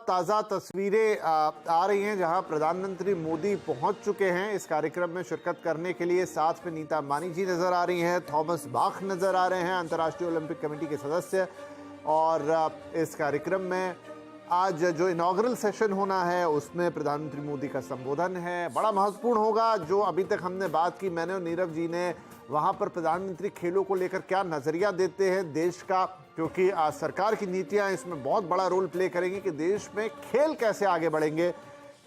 ताज़ा तस्वीरें आ रही हैं जहां प्रधानमंत्री मोदी पहुंच चुके हैं इस कार्यक्रम में शिरकत करने के लिए। साथ में नीता अंबानी जी नज़र आ रही हैं, थॉमस बाख नज़र आ रहे हैं, अंतर्राष्ट्रीय ओलंपिक कमेटी के सदस्य। और इस कार्यक्रम में आज जो इनॉग्रल सेशन होना है उसमें प्रधानमंत्री मोदी का संबोधन है, बड़ा महत्वपूर्ण होगा। जो अभी तक हमने बात की, मैंने और नीरव जी ने, वहाँ पर प्रधानमंत्री खेलों को लेकर क्या नज़रिया देते हैं देश का, क्योंकि सरकार की नीतियाँ इसमें बहुत बड़ा रोल प्ले करेंगी कि देश में खेल कैसे आगे बढ़ेंगे।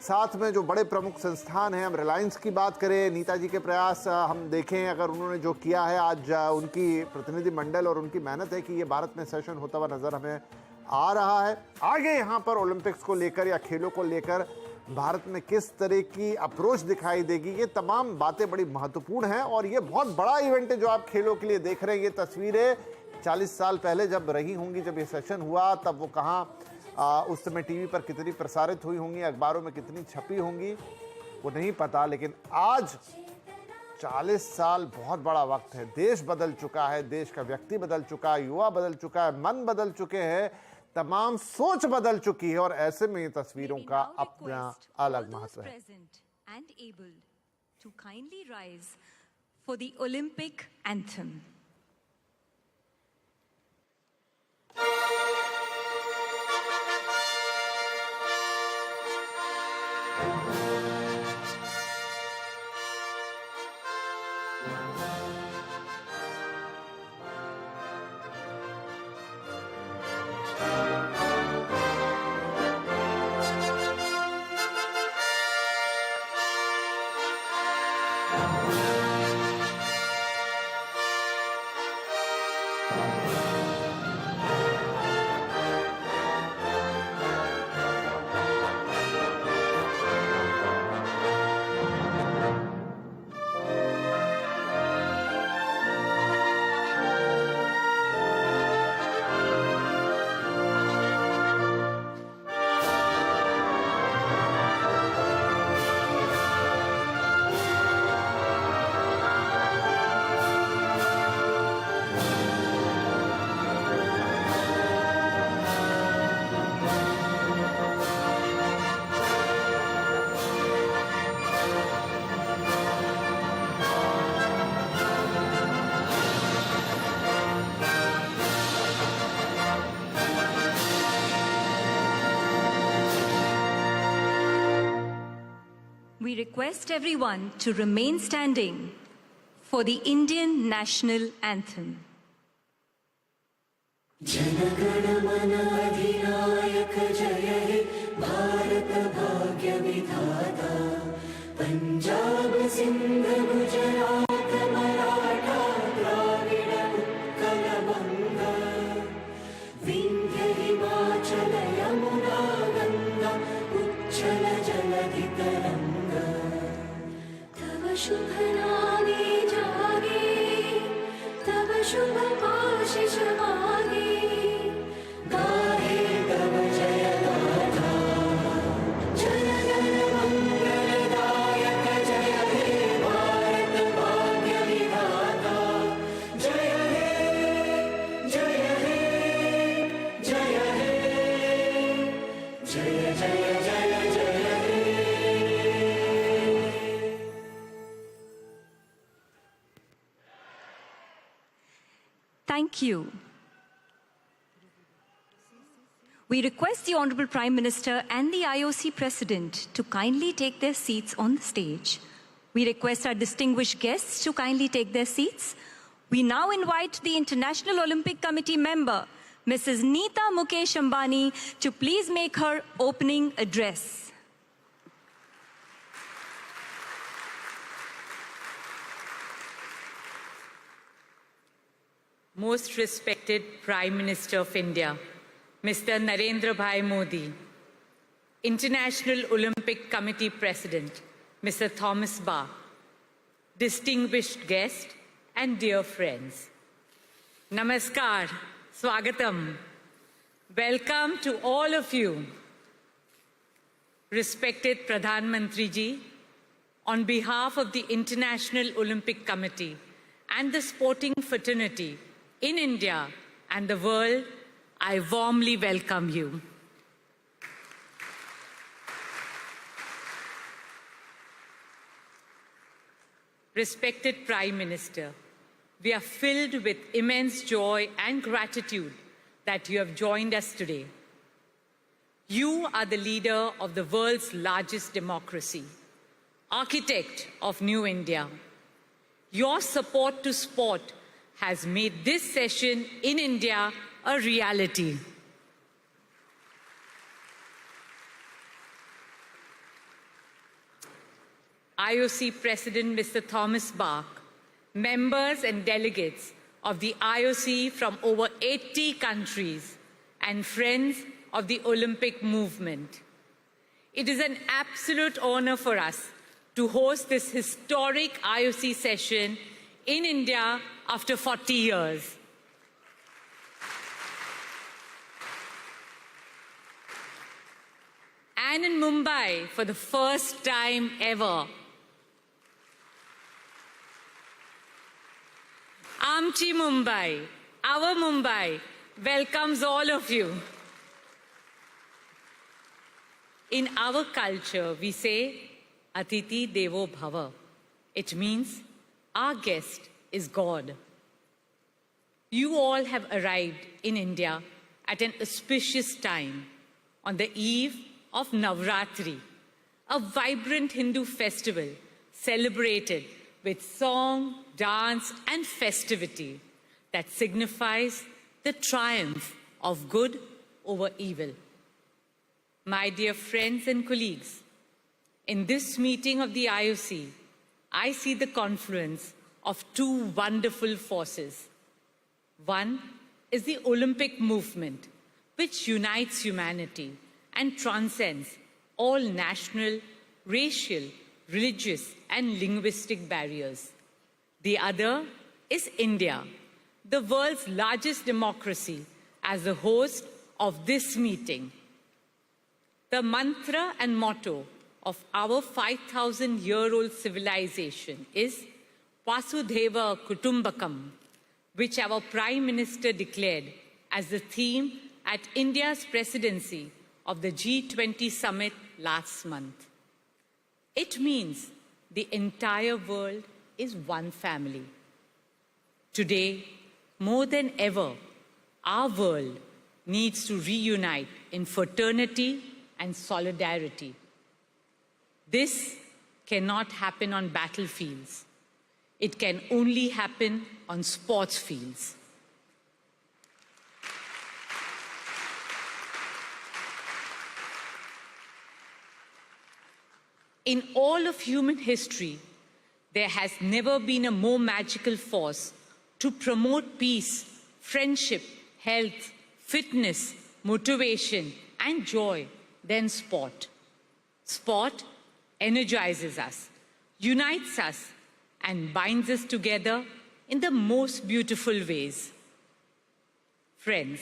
साथ में जो बड़े प्रमुख संस्थान हैं, हम रिलायंस की बात करें, नीता जी के प्रयास हम देखें, अगर उन्होंने जो किया है आज, उनकी प्रतिनिधिमंडल और उनकी मेहनत है कि ये भारत में सेशन होता हुआ नज़र हमें आ रहा है। आगे यहाँ पर ओलंपिक्स को लेकर या खेलों को लेकर भारत में किस तरह की अप्रोच दिखाई देगी, ये तमाम बातें बड़ी महत्वपूर्ण हैं। और ये बहुत बड़ा इवेंट है जो आप खेलों के लिए देख रहे हैं। ये तस्वीरें 40 साल पहले जब रही होंगी, जब ये सेशन हुआ, तब वो कहाँ उस समय टीवी पर कितनी प्रसारित हुई होंगी, अखबारों में कितनी छपी होंगी, वो नहीं पता। लेकिन आज 40 साल बहुत बड़ा वक्त है। देश बदल चुका है, देश का व्यक्ति बदल चुका है, युवा बदल चुका है, मन बदल चुके हैं, तमाम सोच बदल चुकी है। और ऐसे में तस्वीरों का अपना अलग महत्व है। We request everyone to remain standing for the Indian national anthem. जनगण मन अधिनायक जय हे भारत भाग्य विधाता, पंजाब सिंध गुजरात मराठा द्राविड उत्कल बंगा, विंध्य हिमाचल यमुना गंगा उच्चल जलधि तरंगा, तव शुभ नामे जागे, तव शुभ आशीष मागे, गाहे तव जय गाथा, जन गण मंगलदायक जय हे भारत भाग्य विधाता, जय हे जय हे जय हे जय जय जय जय हे। Thank you. We request the Honorable Prime Minister and the IOC President to kindly take their seats on the stage. We request our distinguished guests to kindly take their seats. We now invite the International Olympic Committee member, Mrs. Nita Ambani, to please make her opening address. Most respected Prime Minister of India, Mr. Narendra Bhai Modi, International Olympic Committee President, Mr. Thomas Bach, distinguished guests and dear friends. Namaskar, Swagatam. Welcome to all of you. Respected Pradhan Mantri Ji, on behalf of the International Olympic Committee and the sporting fraternity in India and the world, I warmly welcome you. respected Prime Minister, we are filled with immense joy and gratitude that you have joined us today. You are the leader of the world's largest democracy, architect of New India. Your support to sport has made this session in India a reality. IOC President Mr. Thomas Bach, members and delegates of the IOC from over 80 countries, and friends of the Olympic movement. It is an absolute honor for us to host this historic IOC session in India after 40 years. And in Mumbai for the first time ever. Amchi Mumbai, our Mumbai, welcomes all of you. In our culture, we say, Atiti Devo Bhava. It means our guest is God. You all have arrived in India at an auspicious time on the eve of Navratri, a vibrant Hindu festival celebrated with song, dance, and festivity that signifies the triumph of good over evil. My dear friends and colleagues, in this meeting of the IOC, I see the confluence of two wonderful forces. One is the Olympic movement, which unites humanity and transcends all national, racial, religious, and linguistic barriers. The other is India, the world's largest democracy, as the host of this meeting. The mantra and motto of our 5,000-year-old civilization is Vasudhaiva Kutumbakam, which our Prime Minister declared as the theme at India's presidency of the G20 summit last month. It means the entire world is one family. Today, more than ever, our world needs to reunite in fraternity and solidarity. This cannot happen on battlefields. It can only happen on sports fields. In all of human history, there has never been a more magical force to promote peace, friendship, health, fitness, motivation, and joy than sport. Sport energizes us, unites us, and binds us together in the most beautiful ways. Friends,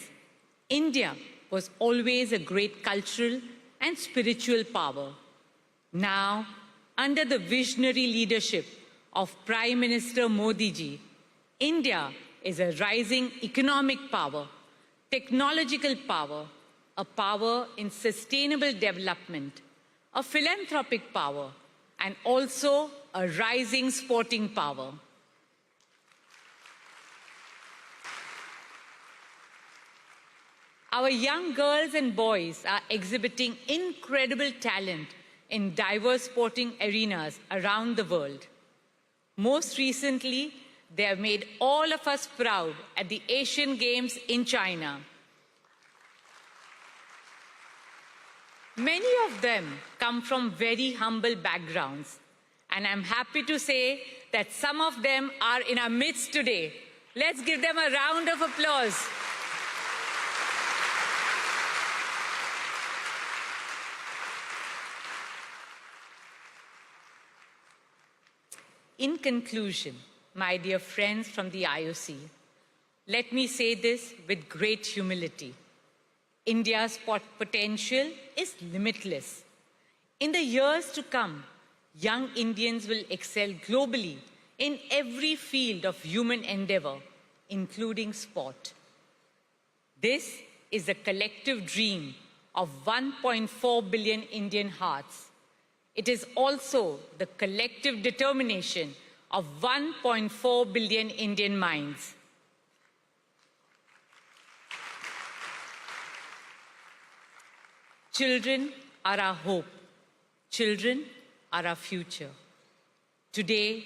India was always a great cultural and spiritual power. Now, under the visionary leadership of Prime Minister Modi ji, India is a rising economic power, technological power, a power in sustainable development, a philanthropic power, and also a rising sporting power. Our young girls and boys are exhibiting incredible talent in diverse sporting arenas around the world. Most recently, they have made all of us proud at the Asian Games in China. Many of them come from very humble backgrounds, and I'm happy to say that some of them are in our midst today. Let's give them a round of applause. In conclusion, my dear friends from the IOC, let me say this with great humility. India's potential is limitless. In the years to come, young Indians will excel globally in every field of human endeavor, including sport. This is a collective dream of 1.4 billion Indian hearts. It is also the collective determination of 1.4 billion Indian minds. Children are our hope. Children are our future. Today,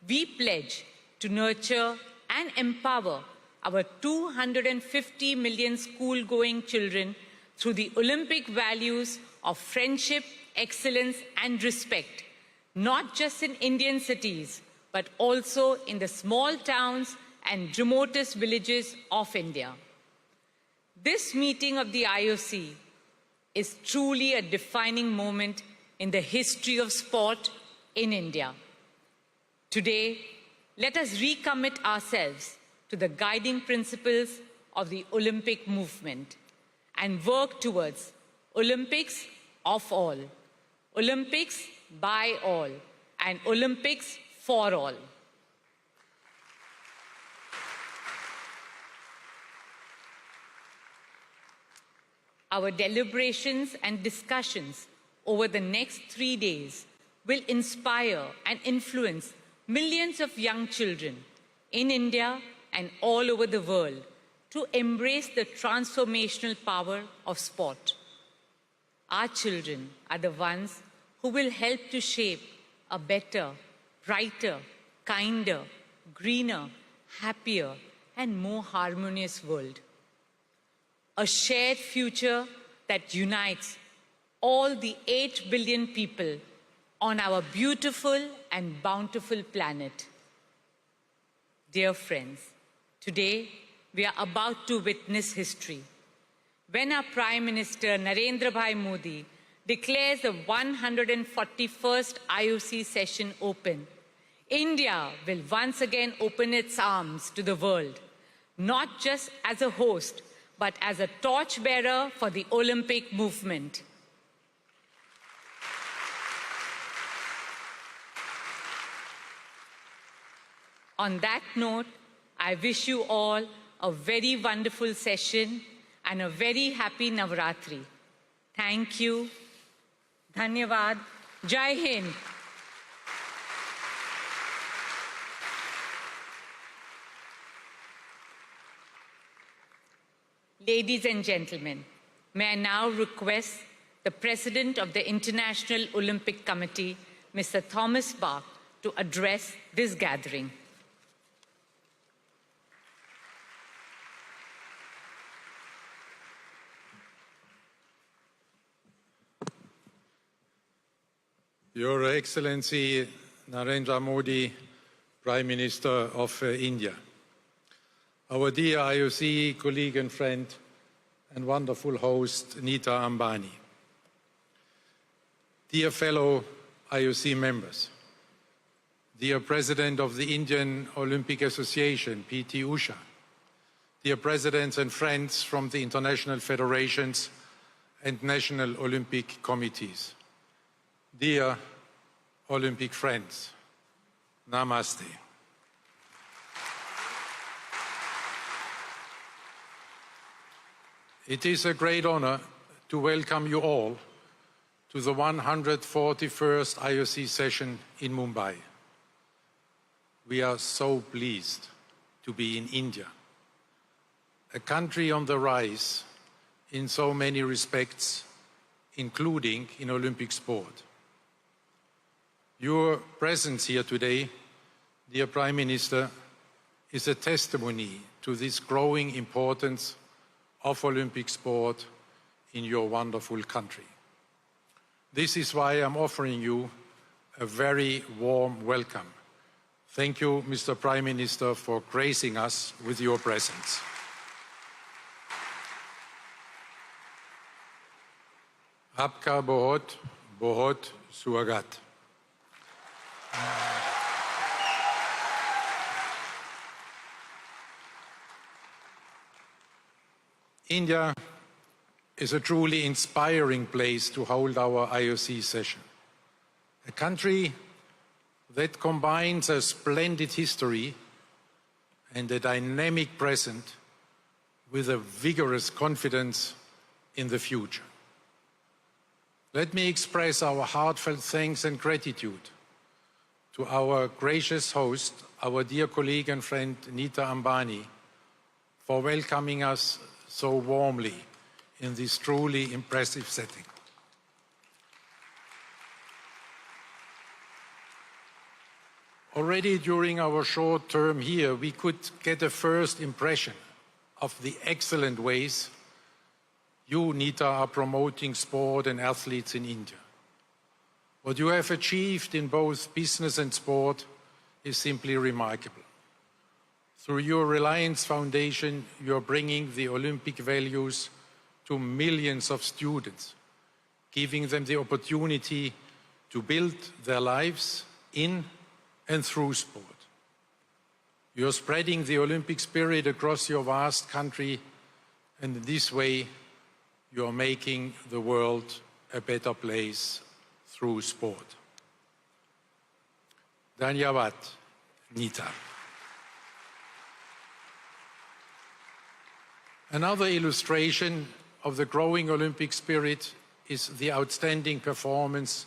we pledge to nurture and empower our 250 million school-going children through the Olympic values of friendship, excellence, and respect, not just in Indian cities, but also in the small towns and remotest villages of India. This meeting of the IOC is truly a defining moment in the history of sport in India. Today, let us recommit ourselves to the guiding principles of the Olympic movement and work towards Olympics of all, Olympics by all, and Olympics for all. Our deliberations and discussions over the next 3 days will inspire and influence millions of young children in India and all over the world to embrace the transformational power of sport. Our children are the ones who will help to shape a better, brighter, kinder, greener, happier, and more harmonious world. A shared future that unites all the 8 billion people on our beautiful and bountiful planet. Dear friends, today we are about to witness history. When our Prime Minister Narendra Bhai Modi declares the 141st IOC session open, India will once again open its arms to the world, not just as a host, but as a torchbearer for the Olympic movement. On that note, I wish you all a very wonderful session and a very happy Navratri. Thank you. Dhanyavad. Jai Hind. Ladies and gentlemen, may I now request the President of the International Olympic Committee, Mr. Thomas Bach, to address this gathering. Your Excellency Narendra Modi, Prime Minister of India, our dear IOC colleague and friend and wonderful host, Nita Ambani, dear fellow IOC members, dear President of the Indian Olympic Association, PT Usha, dear presidents and friends from the international federations and national Olympic committees, dear Olympic friends, Namaste. It is a great honor to welcome you all to the 141st IOC session in Mumbai. We are so pleased to be in India, a country on the rise in so many respects, including in Olympic sport. Your presence here today, dear Prime Minister, is a testimony to this growing importance of Olympic sport in your wonderful country. This is why I'm offering you a very warm welcome. Thank you, Mr. Prime Minister, for gracing us with your presence. Aapka bahut, bahut swagat. India is a truly inspiring place to hold our IOC session. A country that combines a splendid history and a dynamic present with a vigorous confidence in the future. Let me express our heartfelt thanks and gratitude to our gracious host, our dear colleague and friend Nita Ambani, for welcoming us so warmly in this truly impressive setting. Already during our short term here, we could get a first impression of the excellent ways you, Nita, are promoting sport and athletes in India. What you have achieved in both business and sport is simply remarkable. Through your Reliance Foundation, you are bringing the Olympic values to millions of students, giving them the opportunity to build their lives in and through sport. You are spreading the Olympic spirit across your vast country, and in this way, you are making the world a better place through sport. Dhanyavad, Nita. Another illustration of the growing Olympic spirit is the outstanding performance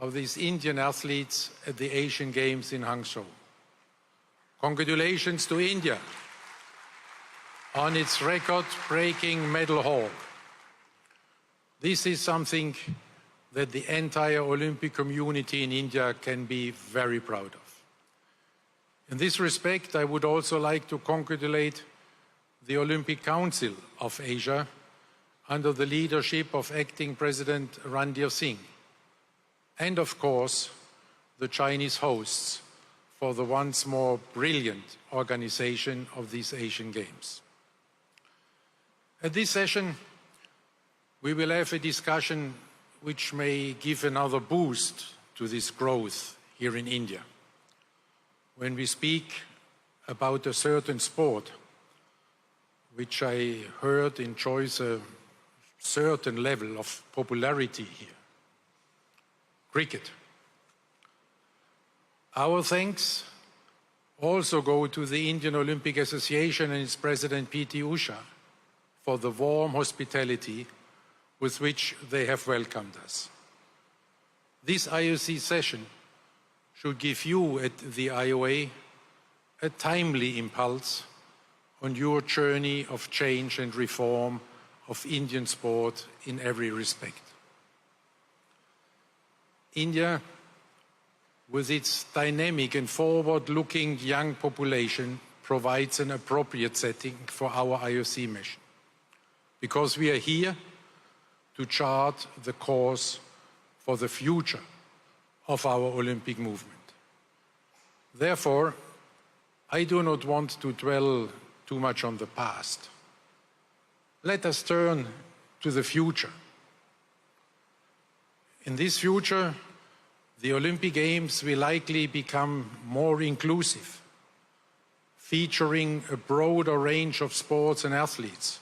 of these Indian athletes at the Asian Games in Hangzhou. Congratulations to India on its record-breaking medal haul. This is something that the entire Olympic community in India can be very proud of. In this respect, I would also like to congratulate the Olympic Council of Asia under the leadership of Acting President Randir Singh, and of course, the Chinese hosts for the once more brilliant organization of these Asian Games. At this session, we will have a discussion which may give another boost to this growth here in India. When we speak about a certain sport, which I heard enjoys a certain level of popularity here, cricket. Our thanks also go to the Indian Olympic Association and its president P.T. Usha for the warm hospitality with which they have welcomed us. This IOC session should give you at the IOA a timely impulse on your journey of change and reform of Indian sport in every respect. India, with its dynamic and forward-looking young population, provides an appropriate setting for our IOC mission, because we are here to chart the course for the future of our Olympic movement. Therefore, I do not want to dwell too much on the past. Let us turn to the future. In this future, the Olympic Games will likely become more inclusive, featuring a broader range of sports and athletes,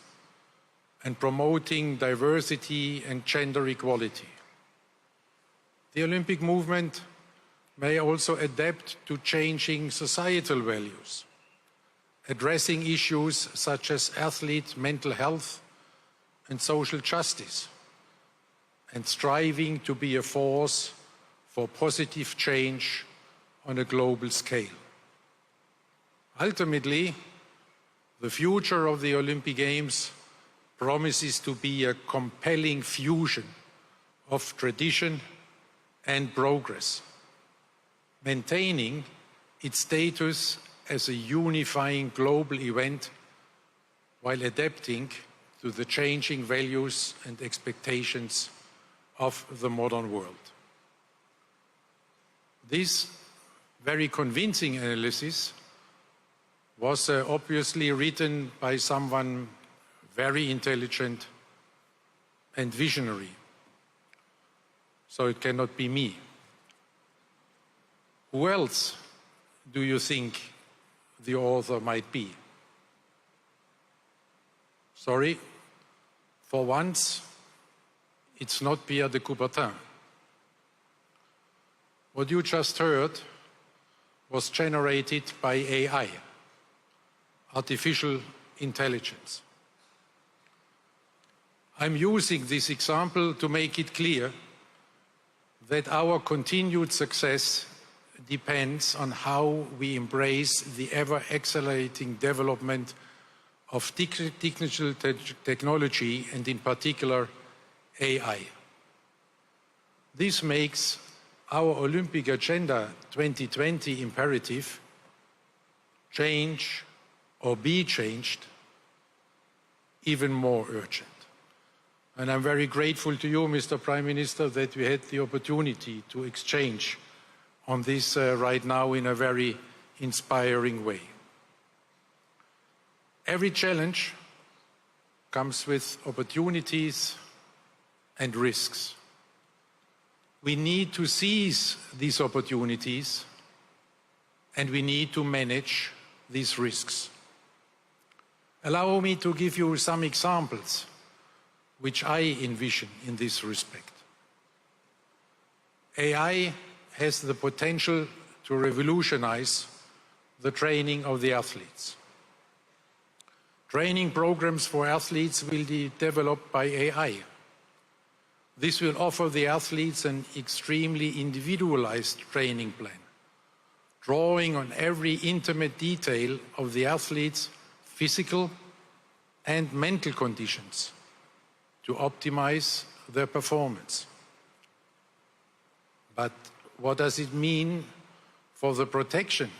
and promoting diversity and gender equality. The Olympic movement may also adapt to changing societal values, addressing issues such as athlete mental health and social justice, and striving to be a force for positive change on a global scale. Ultimately, the future of the Olympic Games promises to be a compelling fusion of tradition and progress, maintaining its status as a unifying global event while adapting to the changing values and expectations of the modern world. This very convincing analysis was obviously written by someone very intelligent and visionary, so it cannot be me. Who else do you think the author might be? Sorry, for once, it's not Pierre de Coubertin. What you just heard was generated by AI, artificial intelligence. I'm using this example to make it clear that our continued success depends on how we embrace the ever-accelerating development of digital technology and in particular AI. This makes our Olympic Agenda 2020 imperative, change or be changed, even more urgent. And I'm very grateful to you, Mr. Prime Minister, that we had the opportunity to exchange on this right now in a very inspiring way. Every challenge comes with opportunities and risks. We need to seize these opportunities and we need to manage these risks. Allow me to give you some examples which I envision in this respect. AI has the potential to revolutionize the training of the athletes. Training programs for athletes will be developed by AI. This will offer the athletes an extremely individualized training plan, drawing on every intimate detail of the athlete's physical and mental conditions to optimize their performance. But what does it mean for the protection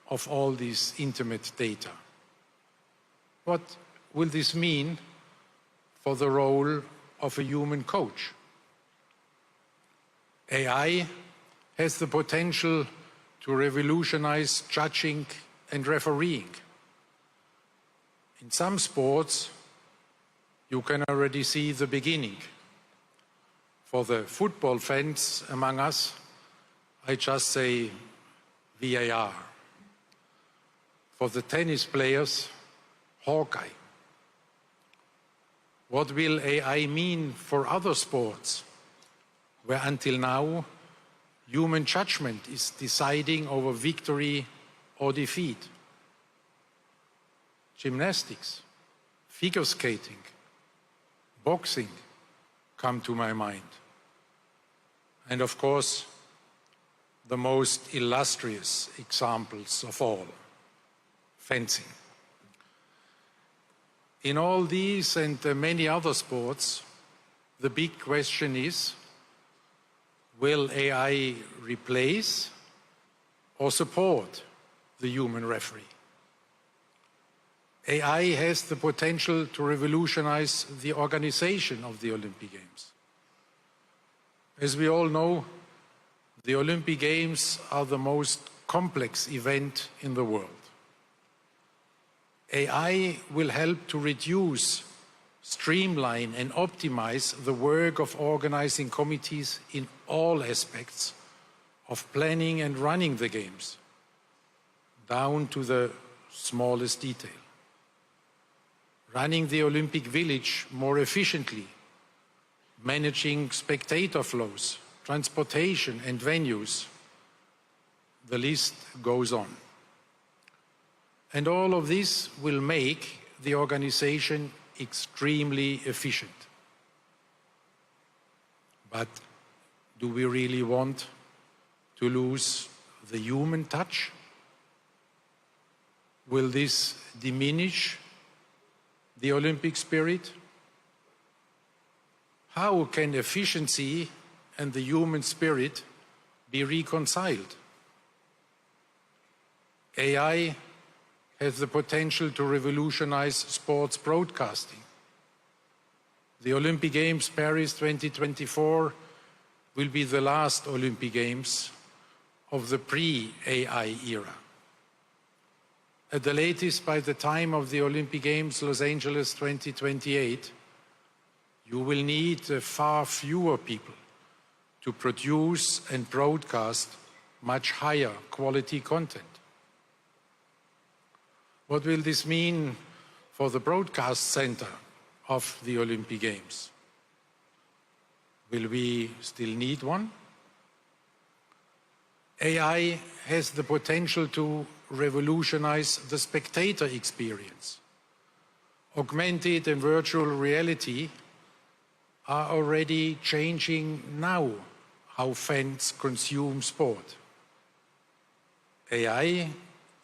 of all these intimate data? What will this mean for the role of a human coach? AI has the potential to revolutionize judging and refereeing. In some sports, you can already see the beginning. For the football fans among us, I just say VAR. For the tennis players, Hawkeye. What will AI mean for other sports, where until now, human judgment is deciding over victory or defeat? Gymnastics, figure skating, boxing come to my mind. And of course, the most illustrious examples of all, fencing. In all these and many other sports, the big question is, will AI replace or support the human referee? AI has the potential to revolutionize the organization of the Olympic Games. As we all know, the Olympic Games are the most complex event in the world. AI will help to reduce, streamline and optimize the work of organizing committees in all aspects of planning and running the Games, down to the smallest detail. Running the Olympic Village more efficiently, managing spectator flows, transportation and venues. The list goes on. And all of this will make the organization extremely efficient. But do we really want to lose the human touch? Will this diminish the Olympic spirit? How can efficiency and the human spirit be reconciled? AI has the potential to revolutionize sports broadcasting. The Olympic Games Paris 2024 will be the last Olympic Games of the pre-AI era. At the latest, by the time of the Olympic Games Los Angeles 2028, you will need far fewer people to produce and broadcast much higher quality content. What will this mean for the broadcast center of the Olympic Games? Will we still need one? AI has the potential to revolutionize the spectator experience. Augmented and virtual reality are already changing now how fans consume sport. AI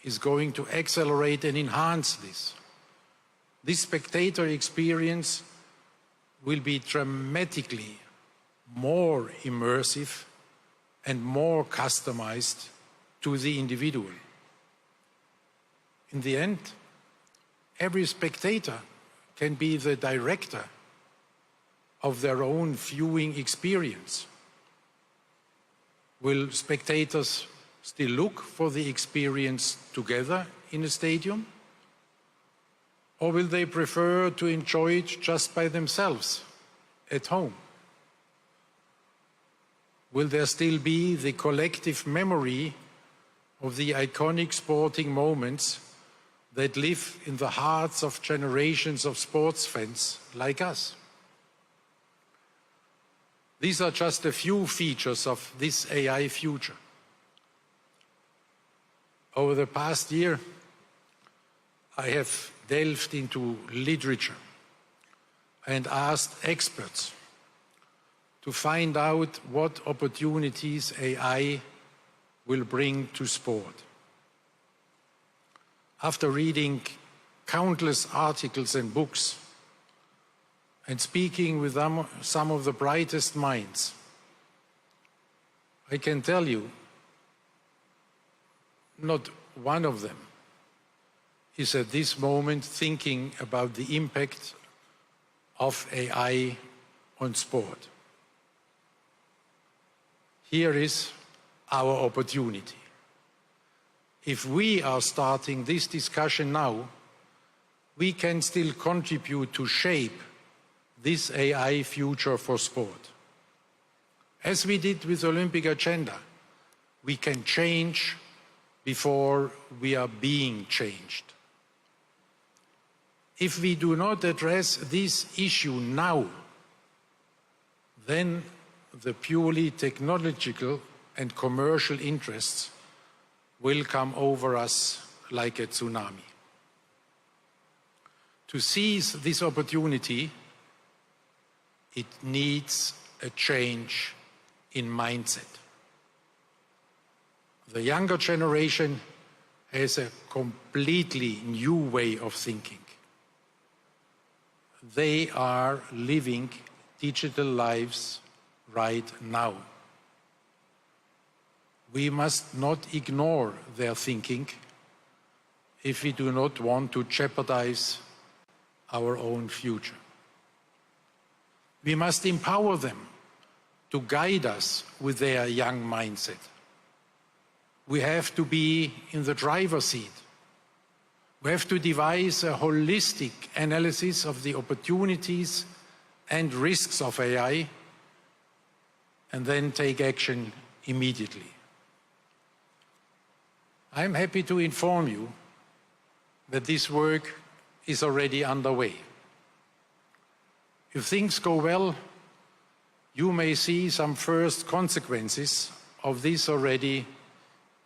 is going to accelerate and enhance this. This spectator experience will be dramatically more immersive and more customized to the individual. In the end, every spectator can be the director of their own viewing experience. Will spectators still look for the experience together in a stadium? Or will they prefer to enjoy it just by themselves at home? Will there still be the collective memory of the iconic sporting moments that live in the hearts of generations of sports fans like us? These are just a few features of this AI future. Over the past year, I have delved into literature and asked experts to find out what opportunities AI will bring to sport. After reading countless articles and books and speaking with some of the brightest minds, I can tell you, not one of them is at this moment thinking about the impact of AI on sport. Here is our opportunity. If we are starting this discussion now, we can still contribute to shape this AI future for sport. As we did with the Olympic agenda, we can change before we are being changed. If we do not address this issue now, then the purely technological and commercial interests will come over us like a tsunami. To seize this opportunity, it needs a change in mindset. The younger generation has a completely new way of thinking. They are living digital lives right now. We must not ignore their thinking if we do not want to jeopardize our own future. We must empower them to guide us with their young mindset. We have to be in the driver's seat. We have to devise a holistic analysis of the opportunities and risks of AI and then take action immediately. I'm happy to inform you that this work is already underway. If things go well, you may see some first consequences of this already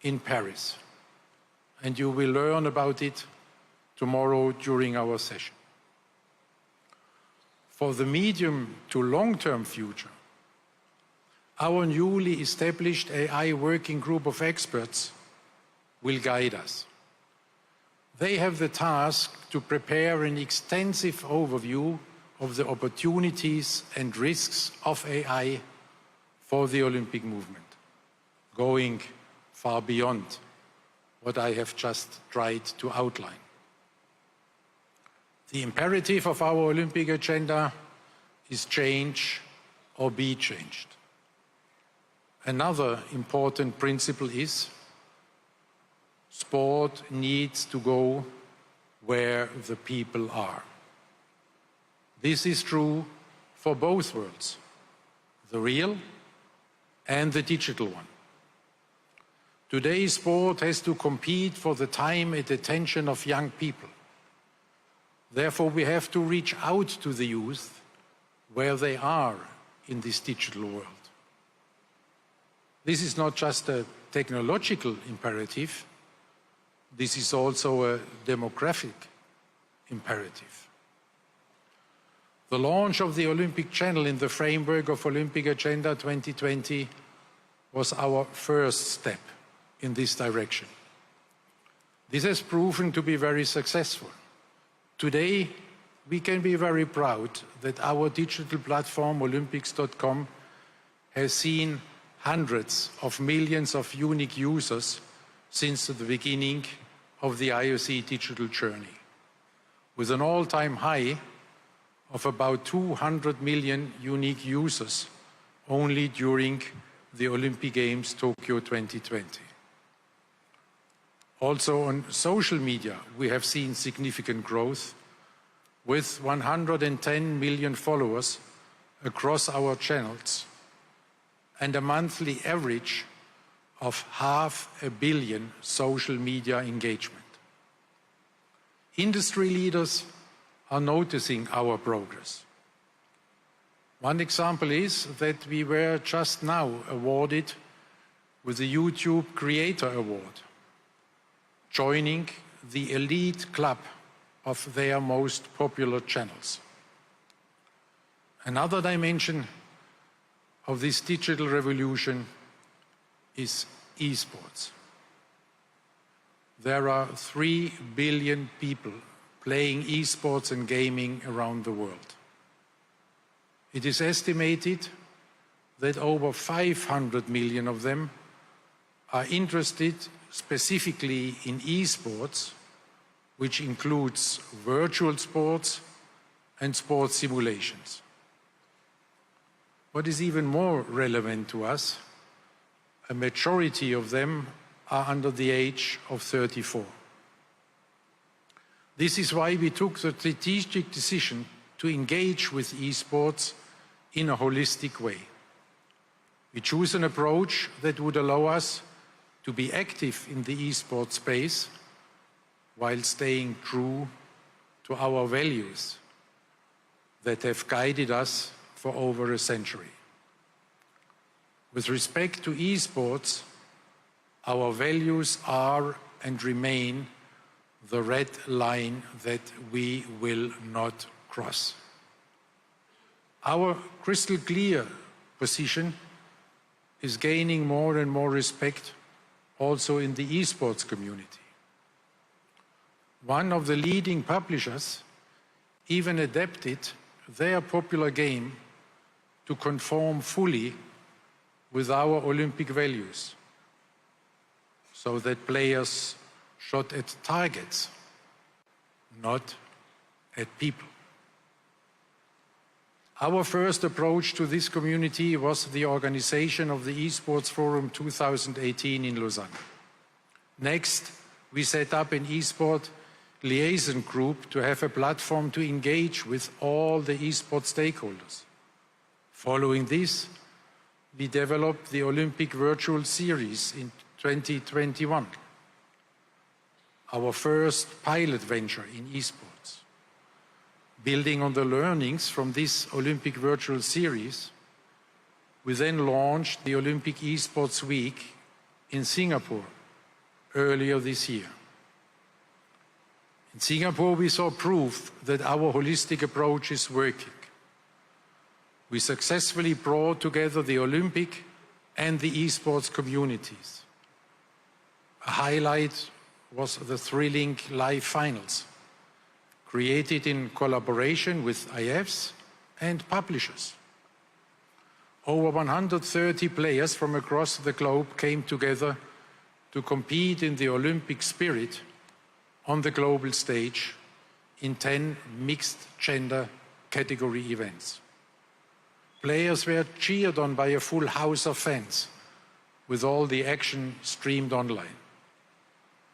in Paris, and you will learn about it tomorrow during our session. For the medium to long-term future, our newly established AI working group of experts will guide us. They have the task to prepare an extensive overview of the opportunities and risks of AI for the Olympic movement, going far beyond what I have just tried to outline. The imperative of our Olympic agenda is change or be changed. Another important principle is sport needs to go where the people are. This is true for both worlds, the real and the digital one. Today, sport has to compete for the time and attention of young people. Therefore, we have to reach out to the youth where they are in this digital world. This is not just a technological imperative, this is also a demographic imperative. The launch of the Olympic Channel in the framework of Olympic Agenda 2020 was our first step in this direction. This has proven to be very successful. Today, we can be very proud that our digital platform, Olympics.com, has seen hundreds of millions of unique users since the beginning of the IOC digital journey, with an all-time high of about 200 million unique users only during the Olympic Games Tokyo 2020. Also on social media, we have seen significant growth with 110 million followers across our channels and a monthly average of 500 million social media engagement. Industry leaders are noticing our progress. One example is that we were just now awarded with the YouTube Creator Award, joining the elite club of their most popular channels. Another dimension of this digital revolution is esports. There are 3 billion people playing esports and gaming around the world. It is estimated that over 500 million of them are interested specifically in esports, which includes virtual sports and sports simulations. What is even more relevant to us, a majority of them are under the age of 34. This is why we took the strategic decision to engage with esports in a holistic way. We choose an approach that would allow us to be active in the esports space while staying true to our values that have guided us for over a century. With respect to esports, our values are and remain the red line that we will not cross. Our crystal clear position is gaining more and more respect also in the esports community. One of the leading publishers even adapted their popular game to conform fully with our Olympic values, so that players shot at targets, not at people. Our first approach to this community was the organization of the Esports Forum 2018 in Lausanne. Next, we set up an eSport liaison group to have a platform to engage with all the esports stakeholders. Following this, we developed the Olympic Virtual Series in 2021, our first pilot venture in esports. Building on the learnings from this Olympic Virtual Series, we then launched the Olympic Esports Week in Singapore earlier this year. In Singapore, we saw proof that our holistic approach is working. We successfully brought together the Olympic and the esports communities. A highlight was the thrilling live finals, created in collaboration with IFs and publishers. Over 130 players from across the globe came together to compete in the Olympic spirit on the global stage in 10 mixed-gender category events. Players were cheered on by a full house of fans, with all the action streamed online.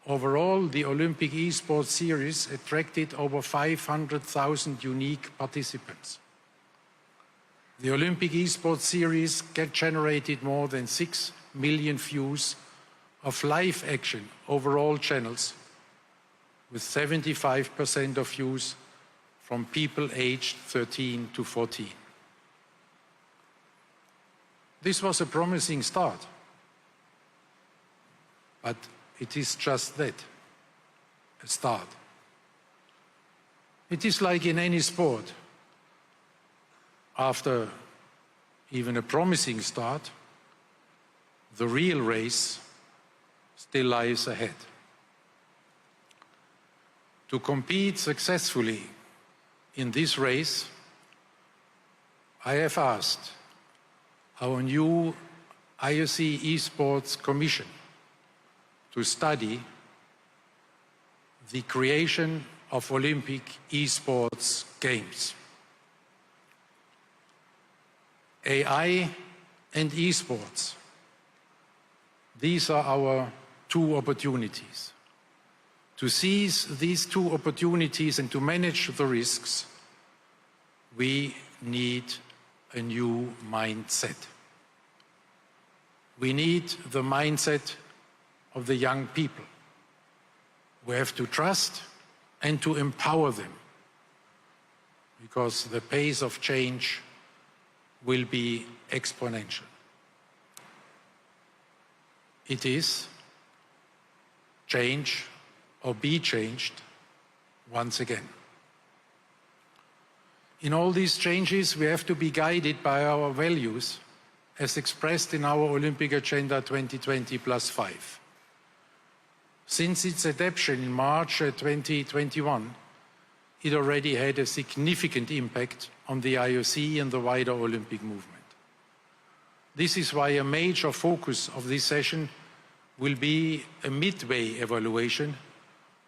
Overall, the Olympic Esports Series attracted over 500,000 unique participants. The Olympic Esports Series generated more than 6 million views of live action over all channels, with 75% of views from people aged 13 to 14. This was a promising start, but it is just that, a start. It is like in any sport. After even a promising start, the real race still lies ahead. To compete successfully in this race, I have asked our new IOC Esports Commission to study the creation of Olympic esports games. AI and esports, these are our two opportunities. To seize these two opportunities and to manage the risks, we need a new mindset. We need the mindset of the young people. We have to trust and to empower them, because the pace of change will be exponential. It is change or be changed once again. In all these changes, we have to be guided by our values as expressed in our Olympic Agenda 2020+5. Since its adoption in March 2021, it already had a significant impact on the IOC and the wider Olympic movement. This is why a major focus of this session will be a midway evaluation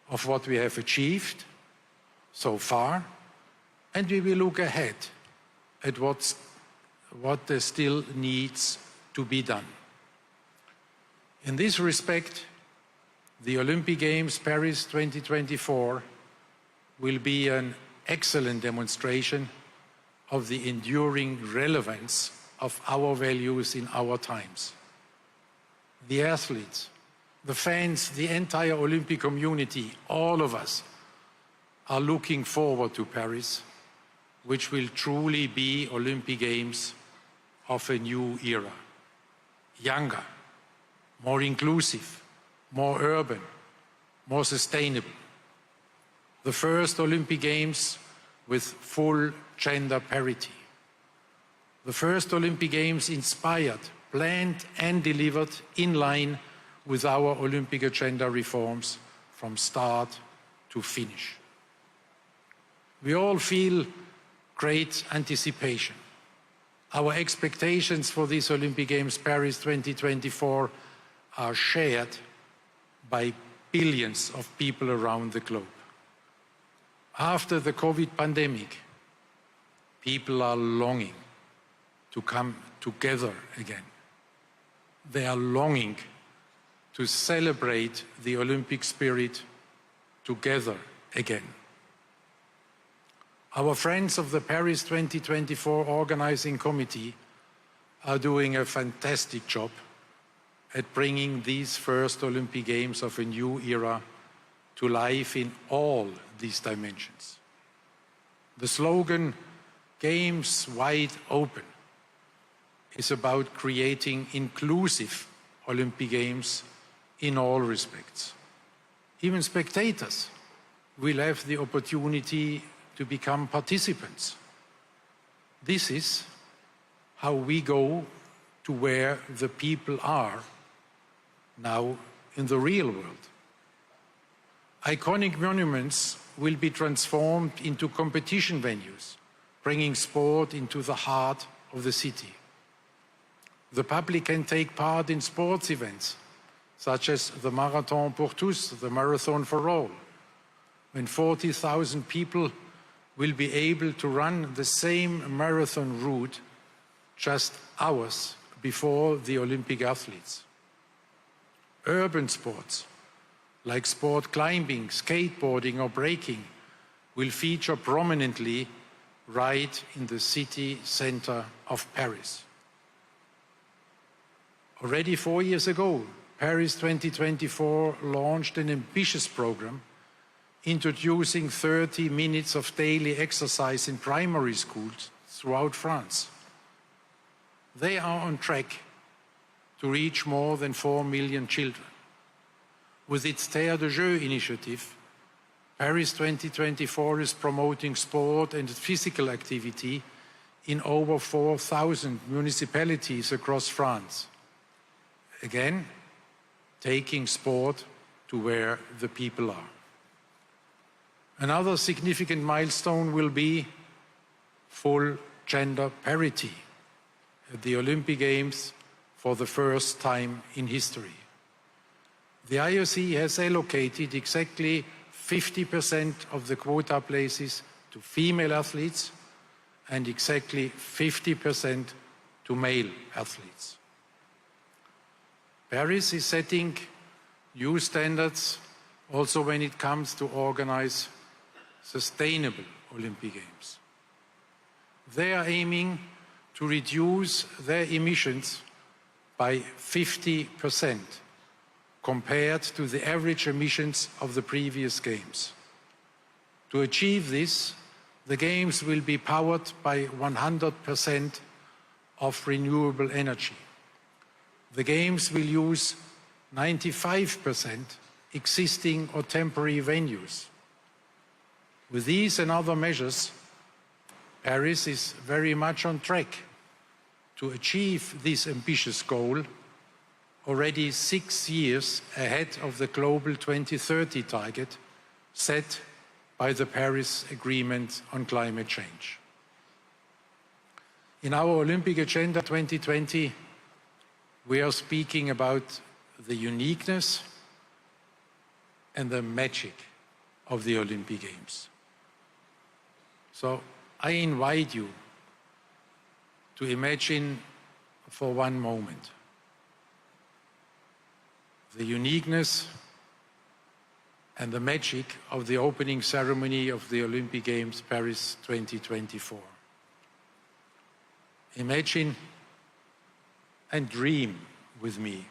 of what we have achieved so far, and we will look ahead at what still needs to be done. In this respect, the Olympic Games Paris 2024 will be an excellent demonstration of the enduring relevance of our values in our times. The athletes, the fans, the entire Olympic community, all of us are looking forward to Paris, which will truly be Olympic Games of a new era. Younger, more inclusive, more urban, more sustainable. The first Olympic Games with full gender parity. The first Olympic Games inspired, planned and delivered in line with our Olympic agenda reforms from start to finish. We all feel great anticipation. Our expectations for this Olympic Games Paris 2024 are shared by billions of people around the globe. After the COVID pandemic, people are longing to come together again. They are longing to celebrate the Olympic spirit together again. Our friends of the Paris 2024 Organizing Committee are doing a fantastic job at bringing these first Olympic Games of a new era to life in all these dimensions. The slogan, Games Wide Open, is about creating inclusive Olympic Games in all respects. Even spectators will have the opportunity to become participants. This is how we go to where the people are now in the real world. Iconic monuments will be transformed into competition venues, bringing sport into the heart of the city. The public can take part in sports events, such as the Marathon pour tous, the Marathon for all, when 40,000 people will be able to run the same marathon route just hours before the Olympic athletes. Urban sports, like sport climbing, skateboarding or breaking, will feature prominently right in the city center of Paris. Already 4 years ago, Paris 2024 launched an ambitious program introducing 30 minutes of daily exercise in primary schools throughout France. They are on track to reach more than 4 million children. With its Terre de Jeux initiative, Paris 2024 is promoting sport and physical activity in over 4,000 municipalities across France. Again, taking sport to where the people are. Another significant milestone will be full gender parity at the Olympic Games for the first time in history. The IOC has allocated exactly 50% of the quota places to female athletes and exactly 50% to male athletes. Paris is setting new standards also when it comes to organize sustainable Olympic Games. They are aiming to reduce their emissions by 50% compared to the average emissions of the previous Games. To achieve this, the Games will be powered by 100% of renewable energy. The Games will use 95% existing or temporary venues. With these and other measures, Paris is very much on track to achieve this ambitious goal already 6 years ahead of the global 2030 target set by the Paris Agreement on Climate Change. In our Olympic Agenda 2020, we are speaking about the uniqueness and the magic of the Olympic Games. So I invite you to imagine for one moment the uniqueness and the magic of the opening ceremony of the Olympic Games Paris 2024. Imagine and dream with me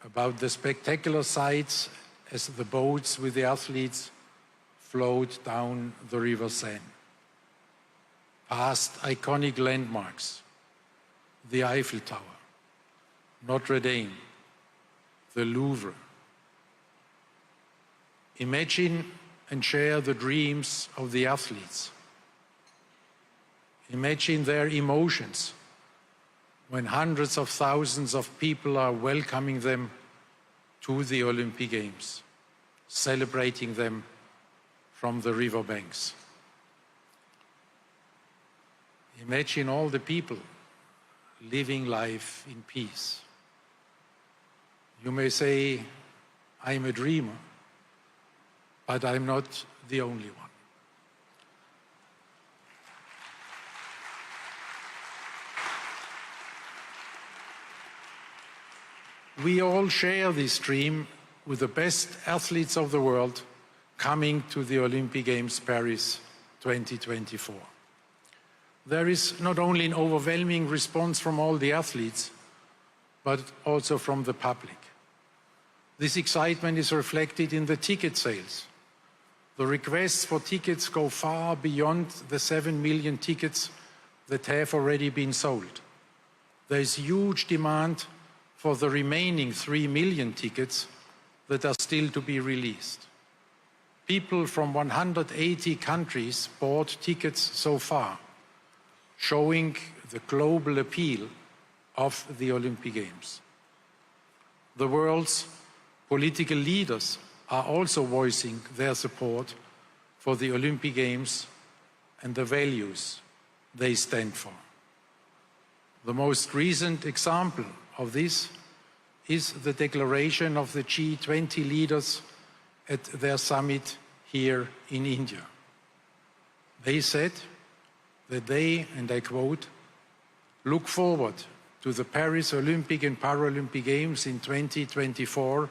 about the spectacular sights as the boats with the athletes float down the River Seine, past iconic landmarks, the Eiffel Tower, Notre Dame, the Louvre. Imagine and share the dreams of the athletes. Imagine their emotions when hundreds of thousands of people are welcoming them to the Olympic Games, celebrating them from the riverbanks. Imagine all the people living life in peace. You may say, I'm a dreamer, but I'm not the only one. We all share this dream with the best athletes of the world coming to the Olympic Games Paris 2024. There is not only an overwhelming response from all the athletes, but also from the public. This excitement is reflected in the ticket sales. The requests for tickets go far beyond the 7 million tickets that have already been sold. There is huge demand for the remaining 3 million tickets that are still to be released. People from 180 countries bought tickets so far, showing the global appeal of the Olympic Games. The world's political leaders are also voicing their support for the Olympic Games and the values they stand for. The most recent example of this is the declaration of the G20 leaders at their summit here in India. They said that they, and I quote, look forward to the Paris Olympic and Paralympic Games in 2024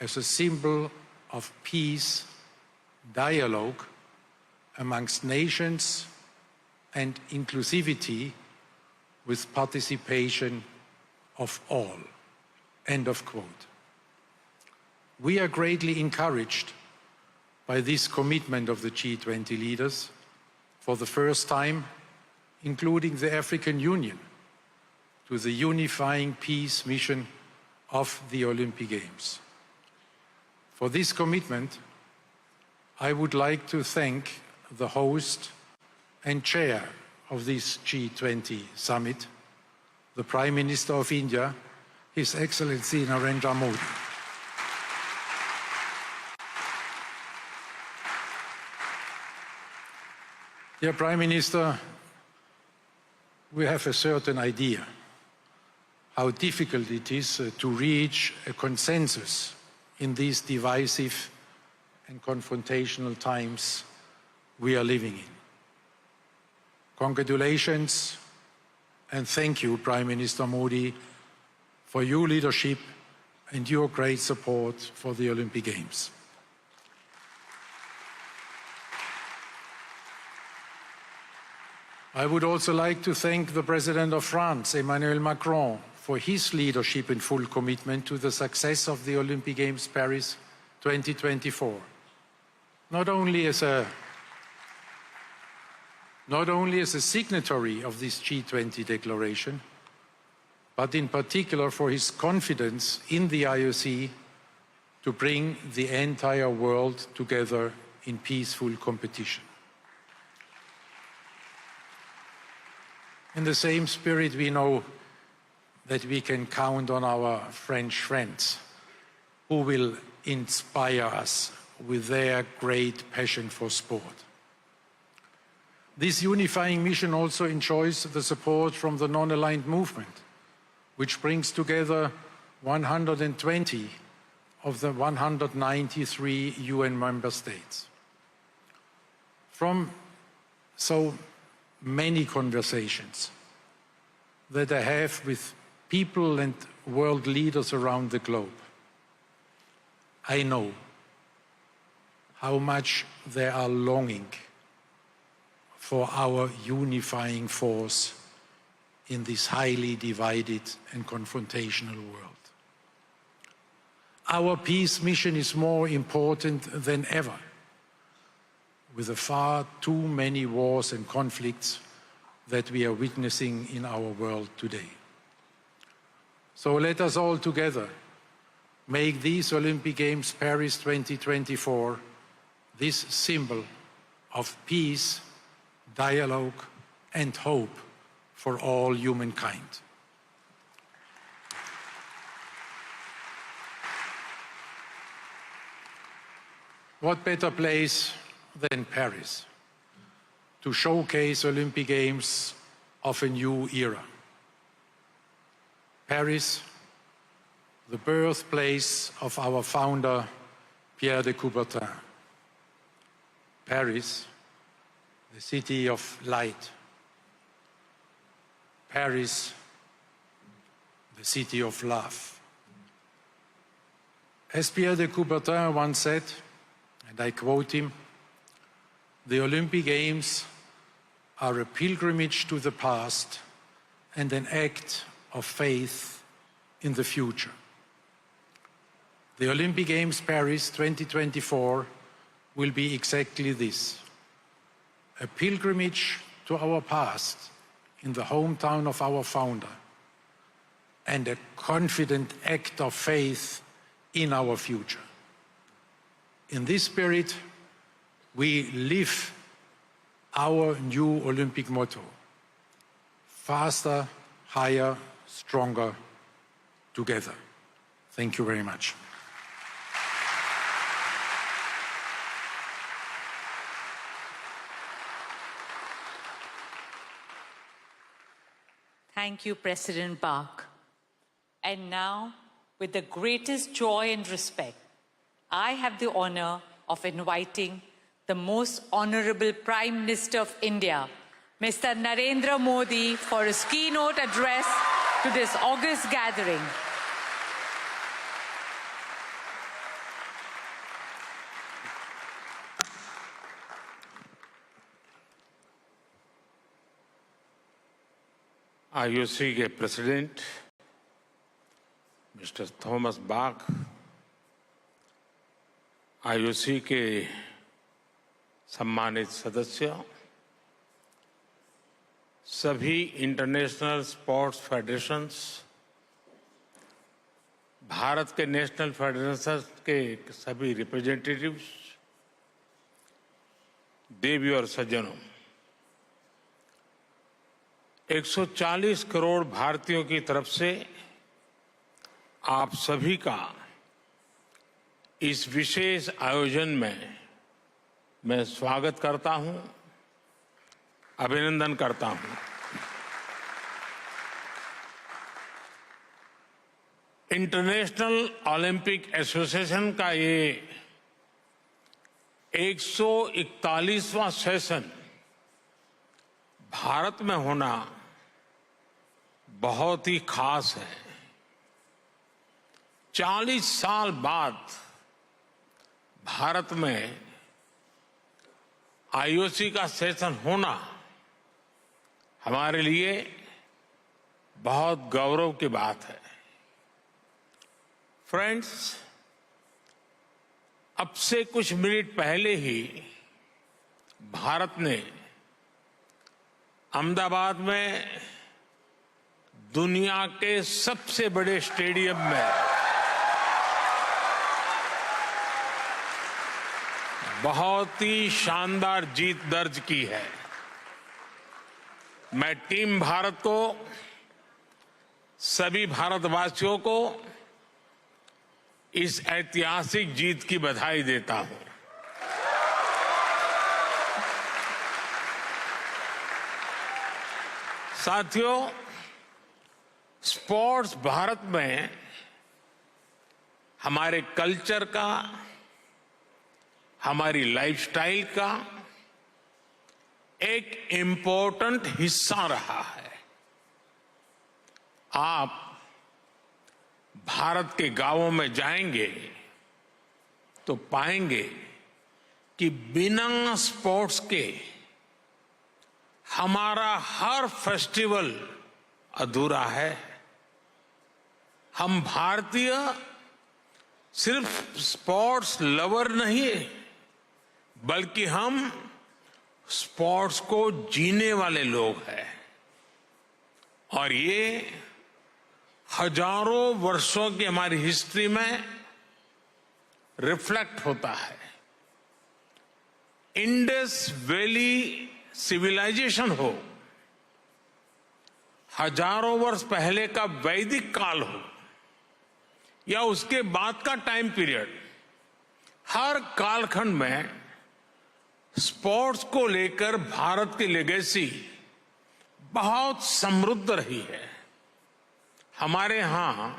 as a symbol of peace, dialogue amongst nations, and inclusivity with participation of all. End of quote. We are greatly encouraged by this commitment of the G20 leaders, for the first time, including the African Union, to the unifying peace mission of the Olympic Games. For this commitment, I would like to thank the host and chair of this G20 summit, the Prime Minister of India, His Excellency Narendra Modi. Dear Prime Minister, we have a certain idea how difficult it is to reach a consensus in these divisive and confrontational times we are living in. Congratulations and thank you, Prime Minister Modi, for your leadership and your great support for the Olympic Games. I would also like to thank the President of France, Emmanuel Macron, for his leadership and full commitment to the success of the Olympic Games Paris 2024. Not only as a signatory of this G20 declaration, but in particular for his confidence in the IOC to bring the entire world together in peaceful competition. In the same spirit, we know that we can count on our French friends who will inspire us with their great passion for sport. This unifying mission also enjoys the support from the non-aligned movement, which brings together 120 of the 193 UN member states. From so many conversations that I have with people and world leaders around the globe, I know how much they are longing for our unifying force in this highly divided and confrontational world. Our peace mission is more important than ever, with the far too many wars and conflicts that we are witnessing in our world today. So let us all together make these Olympic Games Paris 2024 this symbol of peace, dialogue, and hope for all humankind. What better place than Paris to showcase Olympic Games of a new era? Paris, the birthplace of our founder, Pierre de Coubertin. Paris, the city of light. Paris, the city of love. As Pierre de Coubertin once said, and I quote him, "The Olympic Games are a pilgrimage to the past and an act of faith in the future." The Olympic Games Paris 2024 will be exactly this, a pilgrimage to our past in the hometown of our founder, and a confident act of faith in our future. In this spirit, we live our new Olympic motto: faster, higher, stronger, together. Thank you very much. Thank you, President Bach. And now, with the greatest joy and respect, I have the honor of inviting the most honorable Prime Minister of India, Mr. Narendra Modi, for his keynote address to this august gathering. IOC के president mister Thomas Bach, IOC के सम्मानित सदस्य, सभी international sports federations, Bharat के national federation के सभी representatives, देवी और सज्जनों, 140 करोड़ भारतीयों की तरफ से आप सभी का इस विशेष आयोजन में मैं स्वागत करता हूं अभिनंदन करता हूं। इंटरनेशनल ओलंपिक एसोसिएशन का ये 141वां सेशन भारत में होना बहुत ही खास है। 40 साल बाद भारत में आईओसी का सेशन होना हमारे लिए बहुत गौरव की बात है। फ्रेंड्स, अब से कुछ मिनट पहले ही भारत ने अहमदाबाद में दुनिया के सबसे बड़े स्टेडियम में बहुत ही शानदार जीत दर्ज की है। मैं टीम भारत को, सभी भारतवासियों को इस ऐतिहासिक जीत की बधाई देता हूं। साथियों, स्पोर्ट्स भारत में हमारे कल्चर का, हमारी लाइफस्टाइल का एक इम्पोर्टेंट हिस्सा रहा है। आप भारत के गांवों में जाएंगे तो पाएंगे कि बिना स्पोर्ट्स के हमारा हर फेस्टिवल अधूरा है। हम भारतीय सिर्फ स्पोर्ट्स लवर नहीं, बल्कि हम स्पोर्ट्स को जीने वाले लोग हैं। और ये हजारों वर्षों की हमारी हिस्ट्री में रिफ्लेक्ट होता है। इंडस वैली सिविलाइजेशन हो, हजारों वर्ष पहले का वैदिक काल हो, या उसके बाद का टाइम पीरियड, हर कालखंड में स्पोर्ट्स को लेकर भारत की लेगेसी बहुत समृद्ध रही है। हमारे यहां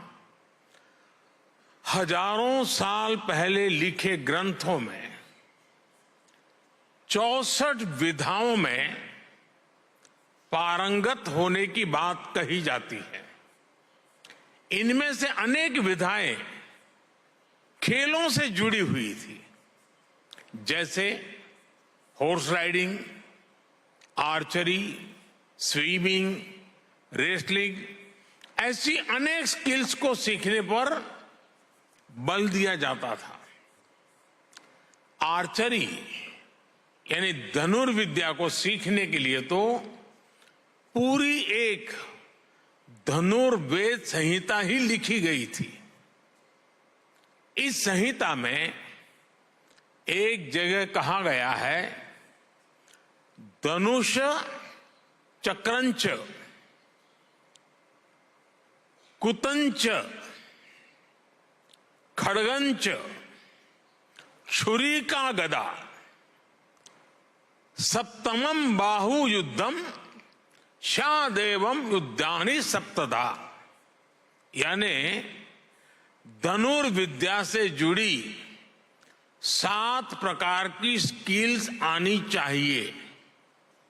हजारों साल पहले लिखे ग्रंथों में 64 विधाओं में पारंगत होने की बात कही जाती है। इनमें से अनेक विधाएं खेलों से जुड़ी हुई थी, जैसे horse riding, archery, swimming, wrestling. ऐसी अनेक स्किल्स को सीखने पर बल दिया जाता था। आर्चरी यानी धनुर्विद्या को सीखने के लिए तो पूरी एक धनुर्वेद संहिता ही लिखी गई थी। इस संहिता में एक जगह कहा गया है, धनुष चक्रंच कुतंच खड़गंच छुरी का गदा सप्तमम बाहु युद्धम शादेवम युद्धानि सप्तदा। यानी धनुर्विद्या से जुड़ी 7 प्रकार की स्किल्स आनी चाहिए,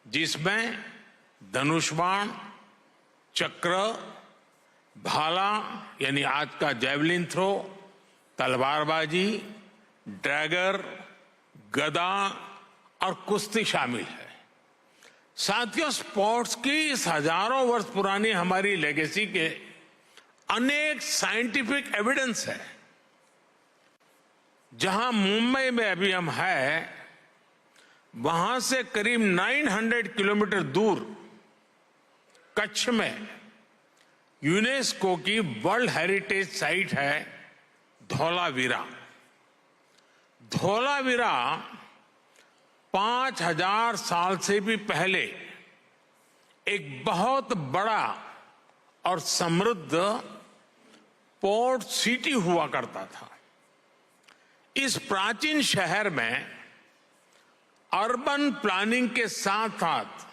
जिसमें धनुष बाण, चक्र, भाला यानी आज का जैवलिन थ्रो, तलवारबाजी, ड्रैगर, गदा और कुश्ती शामिल है। साथियों, स्पोर्ट्स की इस हजारों वर्ष पुरानी हमारी लेगेसी के अनेक साइंटिफिक एविडेंस है। जहां मुंबई में अभी हम हैं, वहां से करीब 900 किलोमीटर दूर कच्छ में यूनेस्को की वर्ल्ड हेरिटेज साइट है धौलावीरा। धौलावीरा 5000 साल से भी पहले एक बहुत बड़ा और समृद्ध पोर्ट सिटी हुआ करता था। इस प्राचीन शहर में अर्बन प्लानिंग के साथ साथ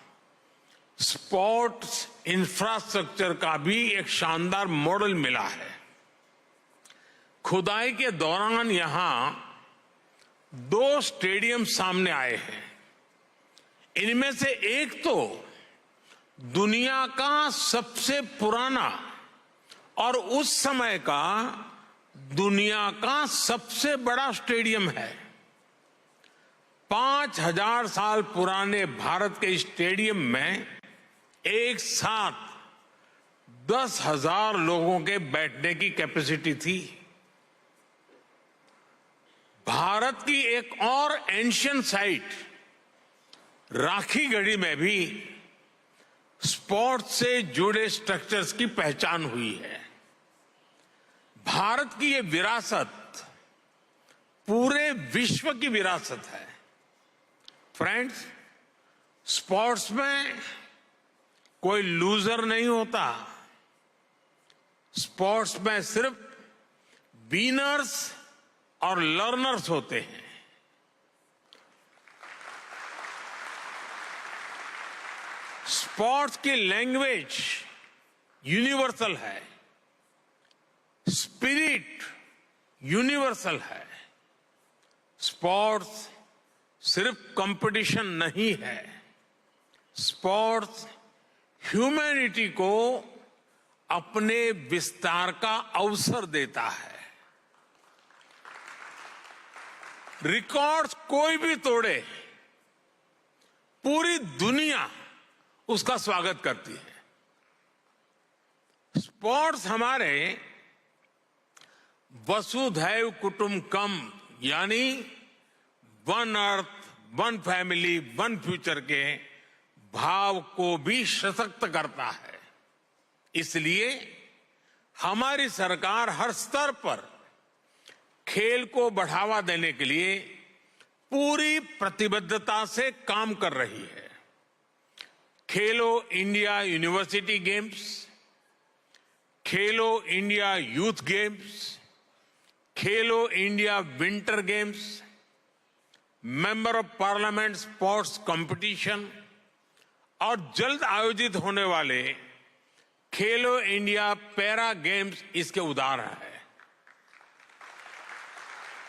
स्पोर्ट्स इंफ्रास्ट्रक्चर का भी एक शानदार मॉडल मिला है। खुदाई के दौरान यहां 2 स्टेडियम सामने आए हैं। इनमें से एक तो दुनिया का सबसे पुराना और उस समय का दुनिया का सबसे बड़ा स्टेडियम है। 5000 साल पुराने भारत के स्टेडियम में एक साथ 10,000 लोगों के बैठने की कैपेसिटी थी। भारत की एक और एंशियंट साइट राखीगढ़ी में भी स्पोर्ट्स से जुड़े स्ट्रक्चर्स की पहचान हुई है। भारत की ये विरासत पूरे विश्व की विरासत है। फ्रेंड्स, स्पोर्ट्स में कोई लूजर नहीं होता। स्पोर्ट्स में सिर्फ विनर्स और लर्नर्स होते हैं। स्पोर्ट्स की लैंग्वेज यूनिवर्सल है, स्पिरिट यूनिवर्सल है। स्पोर्ट्स सिर्फ कंपटीशन नहीं है, स्पोर्ट्स ह्यूमैनिटी को अपने विस्तार का अवसर देता है। रिकॉर्ड्स कोई भी तोड़े, पूरी दुनिया उसका स्वागत करती है। स्पोर्ट्स हमारे वसुधैव कुटुंबकम यानी one earth, one family, one future के भाव को भी सशक्त करता है। इसलिए हमारी सरकार हर स्तर पर खेल को बढ़ावा देने के लिए पूरी प्रतिबद्धता से काम कर रही है। खेलो India university games, Khelo India youth games, Khelo India winter games, member of parliament sports competition और जल्द आयोजित होने वाले खेलो इंडिया पैरा गेम्स इसके उदाहरण है।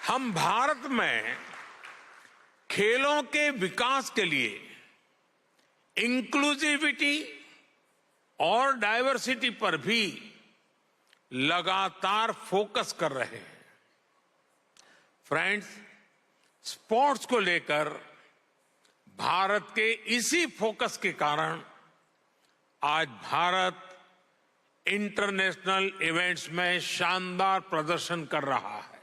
हम भारत में खेलों के विकास के लिए इंक्लूसिविटी और डाइवर्सिटी पर भी लगातार फोकस कर रहे हैं। फ्रेंड्स, स्पोर्ट्स को लेकर भारत के इसी फोकस के कारण आज भारत इंटरनेशनल इवेंट्स में शानदार प्रदर्शन कर रहा है।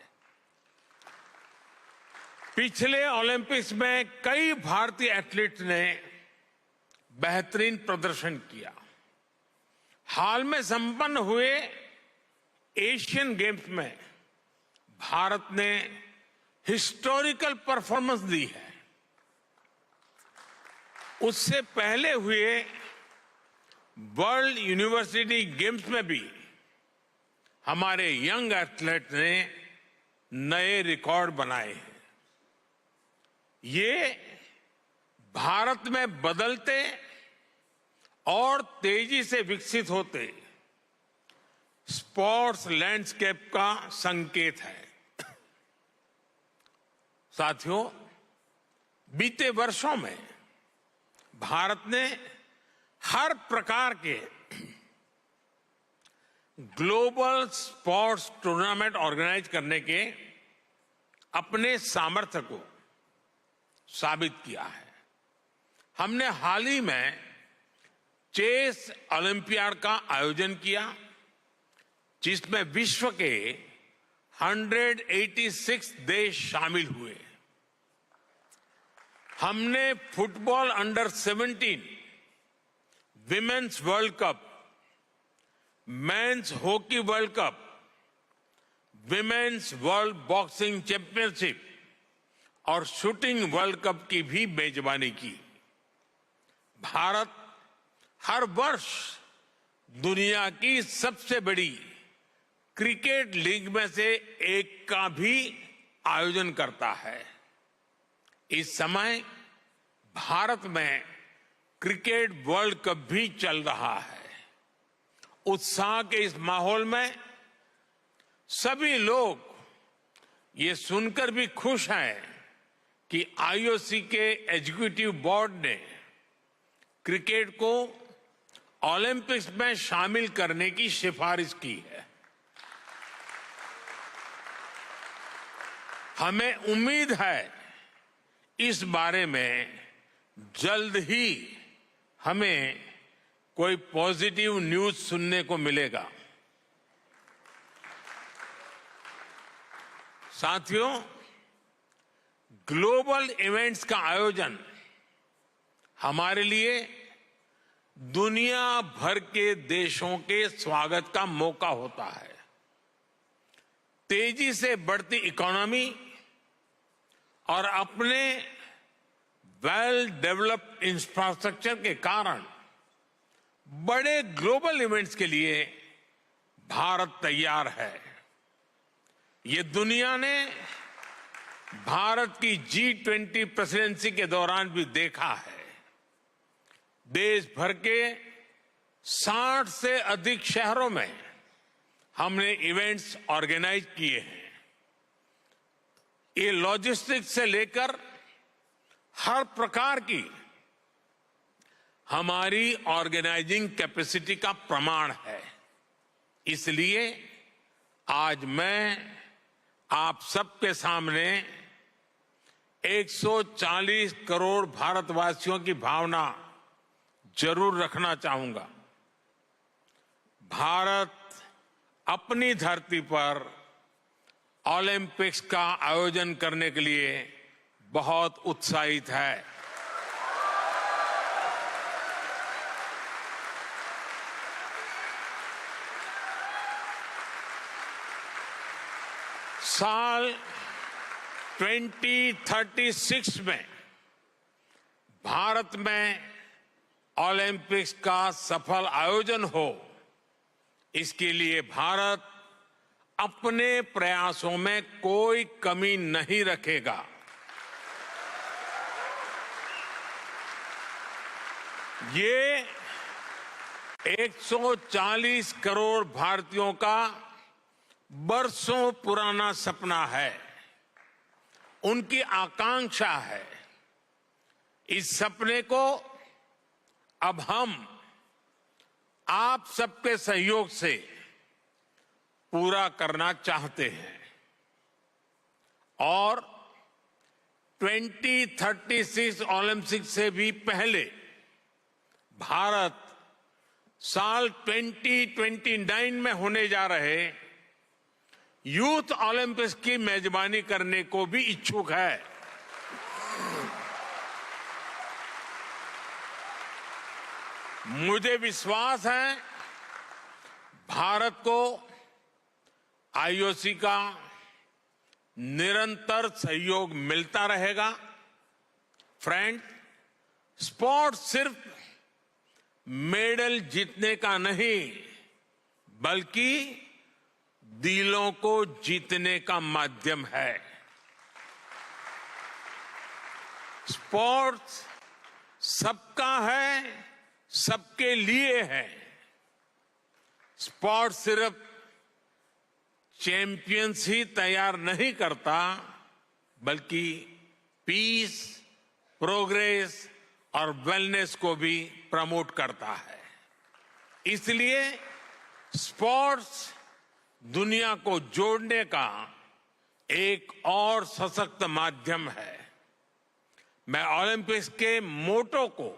पिछले ओलंपिक्स में कई भारतीय एथलीट्स ने बेहतरीन प्रदर्शन किया। हाल में संपन्न हुए एशियन गेम्स में भारत ने हिस्टोरिकल परफॉर्मेंस दी है। उससे पहले हुए वर्ल्ड यूनिवर्सिटी गेम्स में भी हमारे यंग एथलीट ने नए रिकॉर्ड बनाए हैं। ये भारत में बदलते और तेजी से विकसित होते स्पोर्ट्स लैंडस्केप का संकेत है। साथियों, बीते वर्षों में भारत ने हर प्रकार के ग्लोबल स्पोर्ट्स टूर्नामेंट ऑर्गेनाइज करने के अपने सामर्थ्य को साबित किया है। हमने हाल ही में चेस ओलंपियाड का आयोजन किया, जिसमें विश्व के 186 देश शामिल हुए। हमने football under 17 women's world cup, men's hockey world cup, women's world boxing championship और शूटिंग वर्ल्ड कप की भी मेजबानी की। भारत हर वर्ष दुनिया की सबसे बड़ी क्रिकेट लीग में से एक का भी आयोजन करता है। इस समय भारत में क्रिकेट वर्ल्ड कप भी चल रहा है। उत्साह के इस माहौल में सभी लोग ये सुनकर भी खुश हैं कि आईओसी के एग्जीक्यूटिव बोर्ड ने क्रिकेट को ओलंपिक्स में शामिल करने की सिफारिश की है। हमें उम्मीद है इस बारे में जल्द ही हमें कोई पॉजिटिव न्यूज सुनने को मिलेगा। साथियों, ग्लोबल इवेंट्स का आयोजन हमारे लिए दुनिया भर के देशों के स्वागत का मौका होता है। तेजी से बढ़ती इकोनॉमी और अपने वेल डेवलप्ड इंफ्रास्ट्रक्चर के कारण बड़े ग्लोबल इवेंट्स के लिए भारत तैयार है। ये दुनिया ने भारत की G20 प्रेसिडेंसी के दौरान भी देखा है। देश भर के 60 से अधिक शहरों में हमने इवेंट्स ऑर्गेनाइज किए हैं। ये लॉजिस्टिक्स से लेकर हर प्रकार की हमारी ऑर्गेनाइजिंग कैपेसिटी का प्रमाण है। इसलिए आज मैं आप सबके सामने 140 करोड़ भारतवासियों की भावना जरूर रखना चाहूंगा। भारत अपनी धरती पर ओलंपिक्स का आयोजन करने के लिए बहुत उत्साहित है। साल 2036 में भारत में ओलंपिक्स का सफल आयोजन हो, इसके लिए भारत अपने प्रयासों में कोई कमी नहीं रखेगा। ये 140 करोड़ भारतीयों का बरसों पुराना सपना है, उनकी आकांक्षा है। इस सपने को अब हम आप सबके सहयोग से पूरा करना चाहते हैं और 2036 ओलंपिक्स से भी पहले भारत साल 2029 में होने जा रहे यूथ ओलंपिक्स की मेजबानी करने को भी इच्छुक है। मुझे विश्वास है भारत को आईओसी का निरंतर सहयोग मिलता रहेगा। फ्रेंड, स्पोर्ट्स सिर्फ मेडल जीतने का नहीं, बल्कि दिलों को जीतने का माध्यम है। स्पोर्ट्स सबका है, सबके लिए है। स्पोर्ट्स सिर्फ चैंपियंस ही तैयार नहीं करता, बल्कि पीस, प्रोग्रेस और वेलनेस को भी प्रमोट करता है। इसलिए स्पोर्ट्स दुनिया को जोड़ने का एक और सशक्त माध्यम है। मैं ओलंपिक्स के मोटो को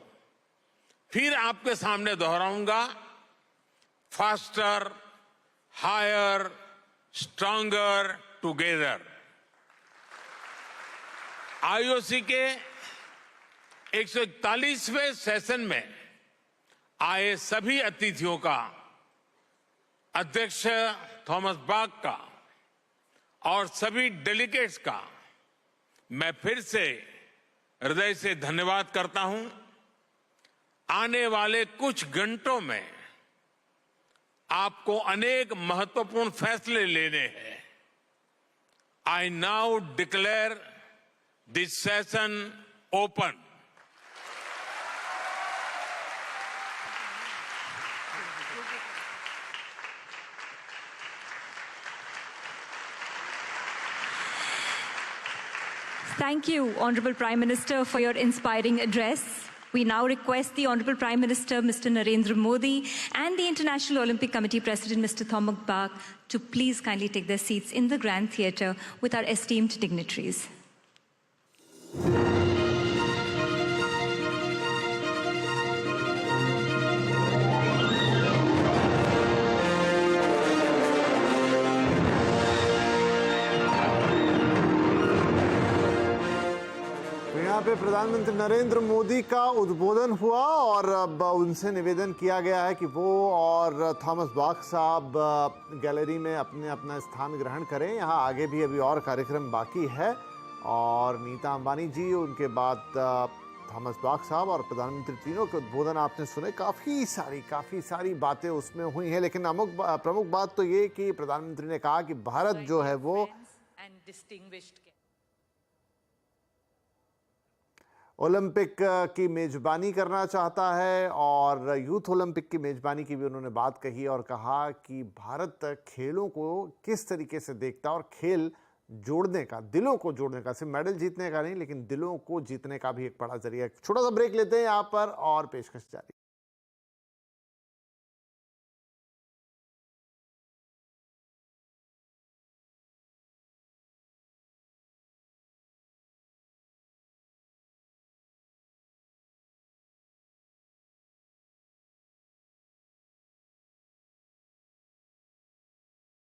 फिर आपके सामने दोहराऊंगा। Faster, higher, stronger together. IOC के 141वें सेशन में आए सभी अतिथियों का, अध्यक्ष थॉमस बाक का और सभी डेलीगेट्स का मैं फिर से हृदय से धन्यवाद करता हूं। आने वाले कुछ घंटों में आपको अनेक महत्वपूर्ण फैसले लेने हैं। I now declare this session open. Thank you, Honorable Prime Minister, for your inspiring address. We now request the Honorable Prime Minister, Mr. Narendra Modi, and the International Olympic Committee President, Mr. Thomas Bach, to please kindly take their seats in the Grand Theatre with our esteemed dignitaries. यहाँ पे प्रधानमंत्री नरेंद्र मोदी का उद्बोधन हुआ और अब उनसे निवेदन किया गया है कि वो और थॉमस बाख साहब गैलरी में अपना स्थान ग्रहण करें। यहाँ आगे भी अभी और कार्यक्रम बाकी है और नीता अंबानी जी, उनके बाद थॉमस बाख साहब और प्रधानमंत्री, तीनों के उद्बोधन आपने सुने। काफ़ी सारी बातें उसमें हुई हैं, लेकिन प्रमुख बात तो ये कि प्रधानमंत्री ने कहा कि भारत जो है वो ओलंपिक की मेज़बानी करना चाहता है और यूथ ओलंपिक की मेज़बानी की भी उन्होंने बात कही और कहा कि भारत खेलों को किस तरीके से देखता है और खेल जोड़ने का, दिलों को जोड़ने का, सिर्फ मेडल जीतने का नहीं लेकिन दिलों को जीतने का भी एक बड़ा जरिया है। छोटा सा ब्रेक लेते हैं यहाँ पर और पेशकश जारी।